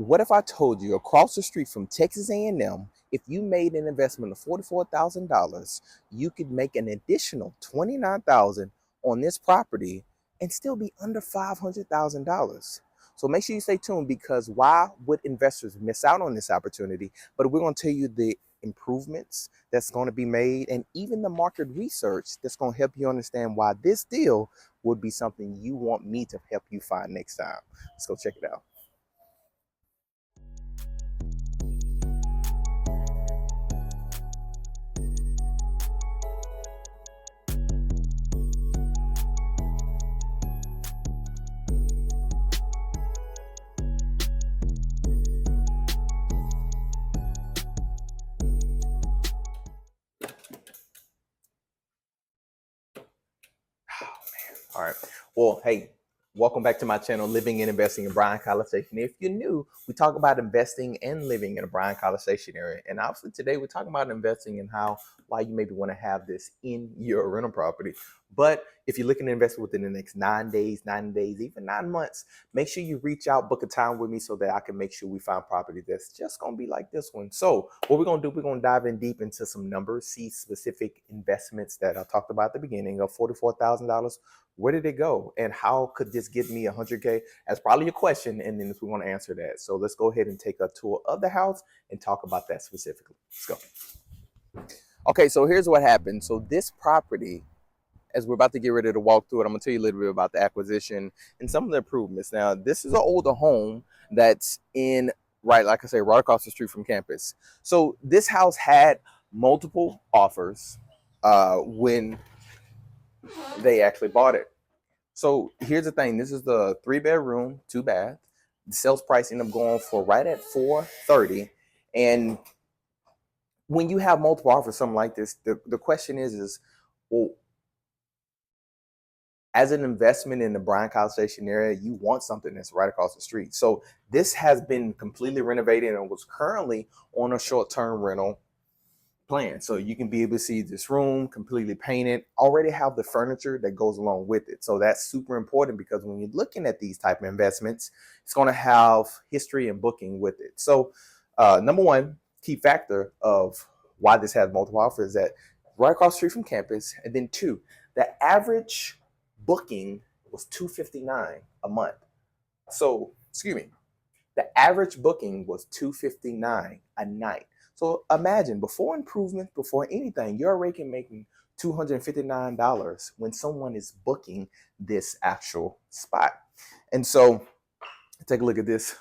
What if I told you across the street from Texas A&M, if you made an investment of $44,000, you could make an additional $29,000 on this property and still be under $500,000? So make sure you stay tuned, because why would investors miss out on this opportunity? But we're going to tell you the improvements that's going to be made and even the market research that's going to help you understand why this deal would be something you want me to help you find next time. Let's go check it out. All right. Well, hey, welcome back to my channel, Living and Investing in Bryan-College Station. If you're new, we talk about investing and living in a Bryan-College Station area. And obviously today we're talking about investing and why you maybe want to have this in your rental property. But if you're looking to invest within the next 9 days, 90 days, even 9 months, make sure you reach out, book a time with me so that I can make sure we find property that's just going to be like this one. So what we're going to do, we're going to dive in deep into some numbers, see specific investments that I talked about at the beginning of $44,000. Where did it go? And how could this get me 100K? That's probably your question. And then we want to answer that. So let's go ahead and take a tour of the house and talk about that specifically. Let's go. Okay, so here's what happened. So this property, as we're about to get ready to walk through it, I'm gonna tell you a little bit about the acquisition and some of the improvements. Now, this is an older home that's in, right, like I say, right across the street from campus. So this house had multiple offers when they actually bought it. So here's the thing. This is the 3-bedroom, 2-bath. The sales price ended up going for right at $430. And when you have multiple offers, something like this, the question is, well, as an investment in the Bryan-College Station area, you want something that's right across the street. So this has been completely renovated and was currently on a short-term rental plan. So you can be able to see this room completely painted, already have the furniture that goes along with it. So that's super important, because when you're looking at these type of investments, it's going to have history and booking with it. So number one key factor of why this has multiple offers is that right across the street from campus. And then two, the average booking was $259 a month. So, excuse me, the average booking was $259 a night. So imagine, before improvements, before anything, you're already making $259 when someone is booking this actual spot. And so take a look at this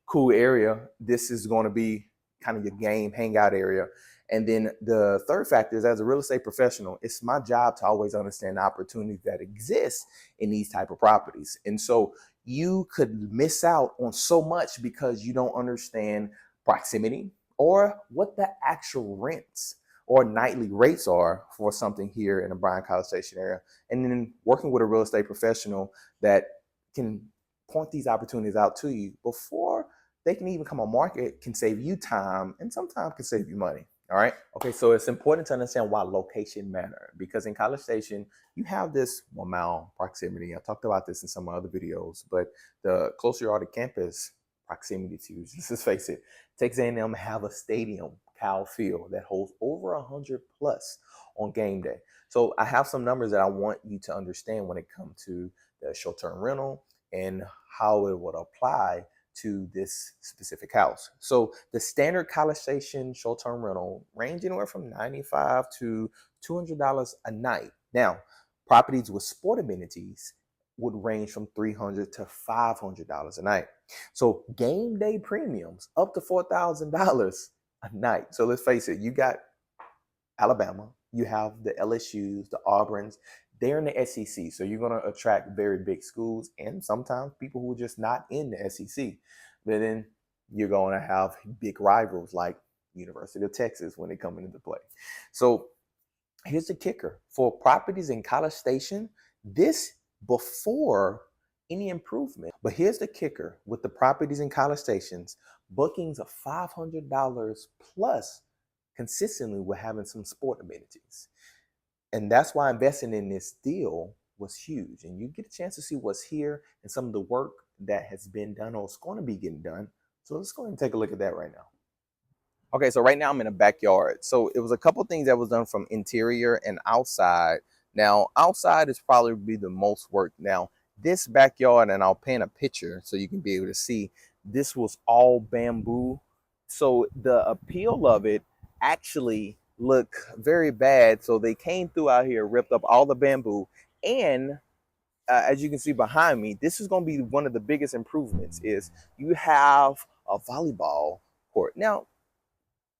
cool area. This is going to be kind of your game hangout area. And then the third factor is, as a real estate professional, it's my job to always understand the opportunities that exist in these type of properties. And so you could miss out on so much because you don't understand proximity or what the actual rents or nightly rates are for something here in the Bryan-College Station area. And then working with a real estate professional that can point these opportunities out to you before they can even come on market can save you time and sometimes can save you money. All right. Okay. So it's important to understand why location matters, because in College Station, you have this 1 mile proximity. I talked about this in some other videos, but the closer you are to campus, proximity to you. Let's face it, Texas A&M have a stadium, Cal Field, that holds over 100 plus on game day. So I have some numbers that I want you to understand when it comes to the short-term rental and how it would apply to this specific house. So the standard College Station short-term rental range anywhere from $95 to $200 a night. Now, properties with sport amenities would range from $300 to $500 a night. So game day premiums up to $4,000 a night. So let's face it, you got Alabama, you have the LSUs, the Auburns. They're in the SEC, so you're going to attract very big schools and sometimes people who are just not in the SEC. But then you're going to have big rivals like University of Texas when they come into play. So here's the kicker. For properties in College Station, this before any improvement. But here's the kicker. With the properties in College Stations, bookings of $500 plus consistently with having some sport amenities. And that's why investing in this deal was huge. And you get a chance to see what's here and some of the work that has been done or is going to be getting done So let's go ahead and take a look at that right now. Okay, so right now I'm in a backyard. So it was a couple things that was done from interior and outside. Now, outside is probably be the most work. Now, this backyard, and I'll paint a picture so you can be able to see, this was all bamboo. So the appeal of it actually looked very bad. So they came through out here, ripped up all the bamboo, and as you can see behind me, this is going to be one of the biggest improvements is you have a volleyball court. Now,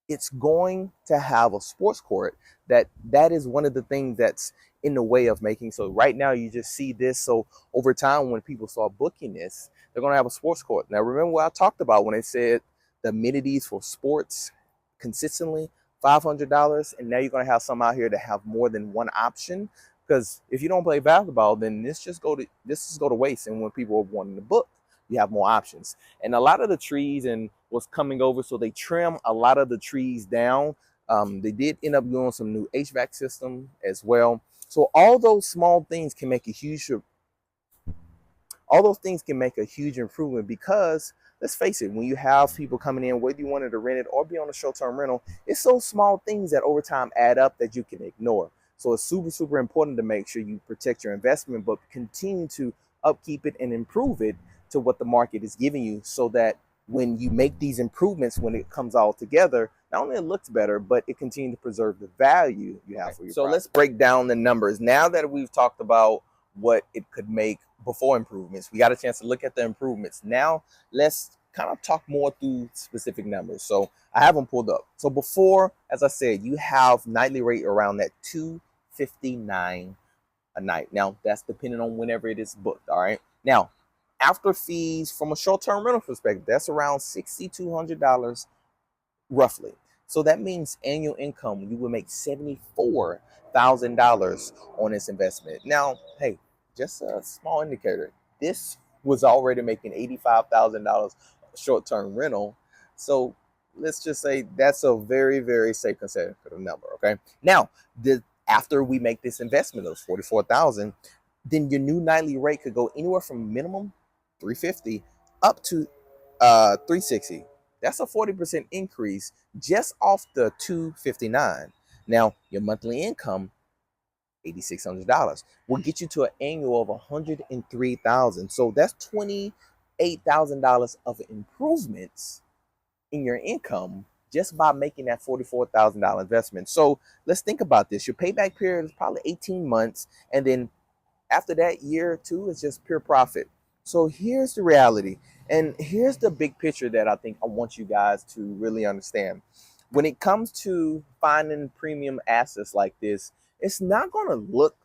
it's going to have a sports court. That is one of the things that's in the way of making. So right now you just see this. So over time, when people start booking this, they're going to have a sports court. Now remember what I talked about when I said the amenities for sports consistently $500, and now you're going to have some out here that have more than one option. Because if you don't play basketball, then this just go to waste. And when people are wanting to book, you have more options. And a lot of the trees and what's coming over, so they trim a lot of the trees down. They did end up doing some new HVAC system as well. So all those things can make a huge improvement because let's face it, when you have people coming in, whether you wanted to rent it or be on a short-term rental, it's those small things that over time add up that you can ignore. So it's super, super important to make sure you protect your investment, but continue to upkeep it and improve it to what the market is giving you so that when you make these improvements, when it comes all together, not only it looks better, but it continues to preserve the value you have for your property. Let's break down the numbers. Now that we've talked about what it could make before improvements, we got a chance to look at the improvements. Now let's kind of talk more through specific numbers. So I have them pulled up. So before, as I said, you have nightly rate around that $259 a night. Now that's depending on whenever it is booked. All right. Now, after fees from a short-term rental perspective, that's around $6,200 roughly. So that means annual income, you will make $74,000 on this investment. Now, hey, just a small indicator. This was already making $85,000 short-term rental. So let's just say that's a very, very safe conservative number. Okay. Now, after we make this investment of 44,000, then your new nightly rate could go anywhere from minimum 350 up to 360. That's a 40% increase just off the 259. Now, your monthly income, $8,600, will get you to an annual of 103,000. So that's $28,000 of improvements in your income just by making that $44,000 investment. So let's think about this. Your payback period is probably 18 months, and then after that, year two is just pure profit. So here's the reality. And here's the big picture that I think I want you guys to really understand. When it comes to finding premium assets like this, it's not going to look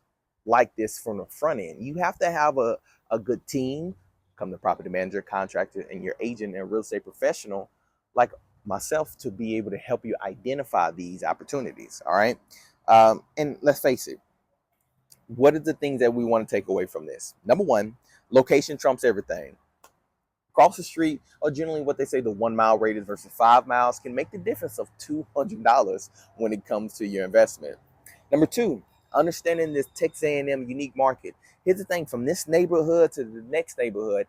like this from the front end. You have to have a good team, come the property manager, contractor, and your agent and real estate professional like myself to be able to help you identify these opportunities. All right. And let's face it, what are the things that we want to take away from this? Number one, location trumps everything. Across the street, or generally what they say, the 1 mile radius versus 5 miles can make the difference of $200 when it comes to your investment. Number two, understanding this Texas A&M unique market. Here's the thing, from this neighborhood to the next neighborhood,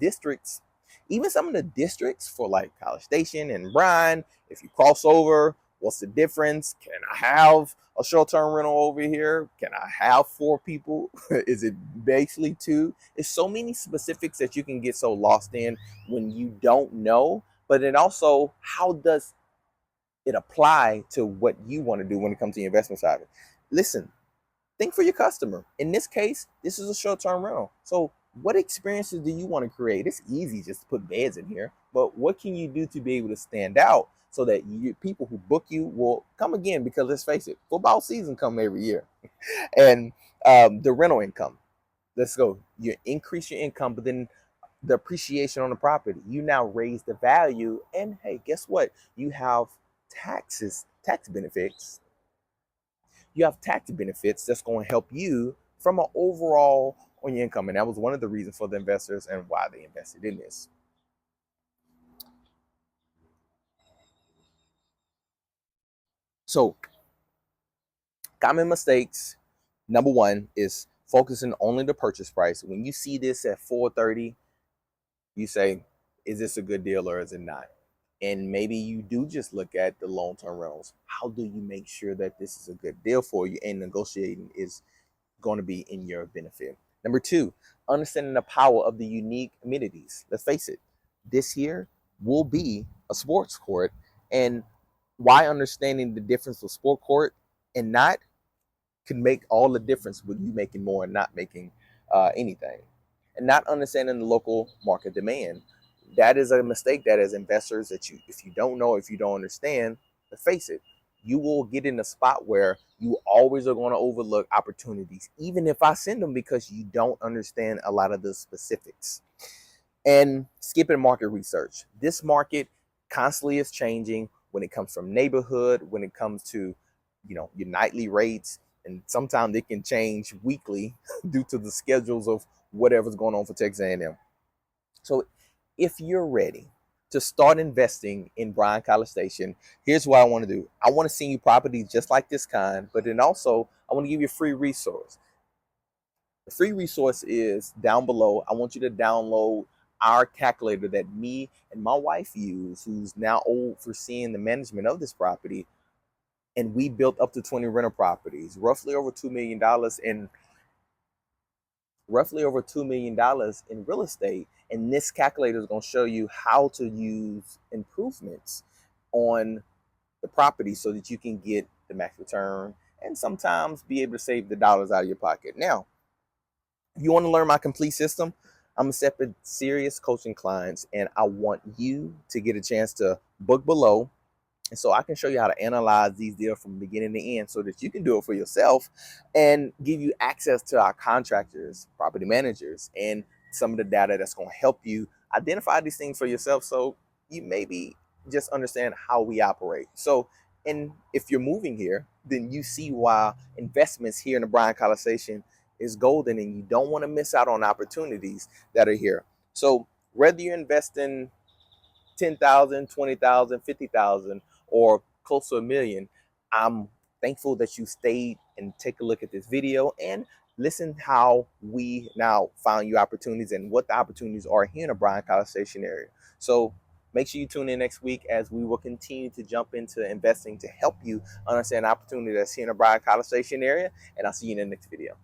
districts, even some of the districts for like College Station and Bryan, if you cross over, what's the difference? Can I have a short-term rental over here? Can I have 4 people? Is it basically 2? There's so many specifics that you can get so lost in when you don't know. But then also, how does it apply to what you want to do when it comes to the investment side of it? Listen, think for your customer. In this case, this is a short-term rental. So what experiences do you want to create? It's easy just to put beds in here, but what can you do to be able to stand out so that people who book you will come again? Because let's face it, football season come every year. And the rental income, let's go. You increase your income, but then the appreciation on the property, you now raise the value. And hey, guess what? You have tax benefits. You have tax benefits that's going to help you from an overall on your income. And that was one of the reasons for the investors and why they invested in this. So common mistakes, number one is focusing only the purchase price. When you see this at 430, you say is this a good deal or is it not? And maybe you do just look at the long-term rentals. How do you make sure that this is a good deal for you, and negotiating is going to be in your benefit? Number two, understanding the power of the unique amenities. Let's face it, this here will be a sports court, and why understanding the difference of sport court and not can make all the difference with you making more and not making anything. And not understanding the local market demand. That is a mistake that as investors that you, if you don't know, if you don't understand, to face it, you will get in a spot where you always are going to overlook opportunities, even if I send them, because you don't understand a lot of the specifics. And skipping market research. This market constantly is changing when it comes from neighborhood, when it comes to, your nightly rates, and sometimes it can change weekly due to the schedules of whatever's going on for Texas A&M. So if you're ready to start investing in Bryan-College Station, here's what I want to do. I want to send you properties just like this kind, but then also I want to give you a free resource. The free resource is down below. I want you to download our calculator that me and my wife use, who's now overseeing the management of this property. And we built up to 20 rental properties, roughly over $2 million in real estate. And this calculator is going to show you how to use improvements on the property so that you can get the max return and sometimes be able to save the dollars out of your pocket. Now, if you want to learn my complete system, I'm accepting serious coaching clients, and I want you to get a chance to book below. And so I can show you how to analyze these deals from beginning to end so that you can do it for yourself and give you access to our contractors, property managers, and some of the data that's going to help you identify these things for yourself so you maybe just understand how we operate. So, and if you're moving here, then you see why investments here in the Bryan-College Station is golden, and you don't want to miss out on opportunities that are here. So whether you're investing 10,000, 20,000, 50,000, or close to $1 million, I'm thankful that you stayed and take a look at this video and listen how we now find you opportunities and what the opportunities are here in the Bryan-College Station area. So make sure you tune in next week as we will continue to jump into investing to help you understand the opportunity that's here in the Bryan-College Station area. And I'll see you in the next video.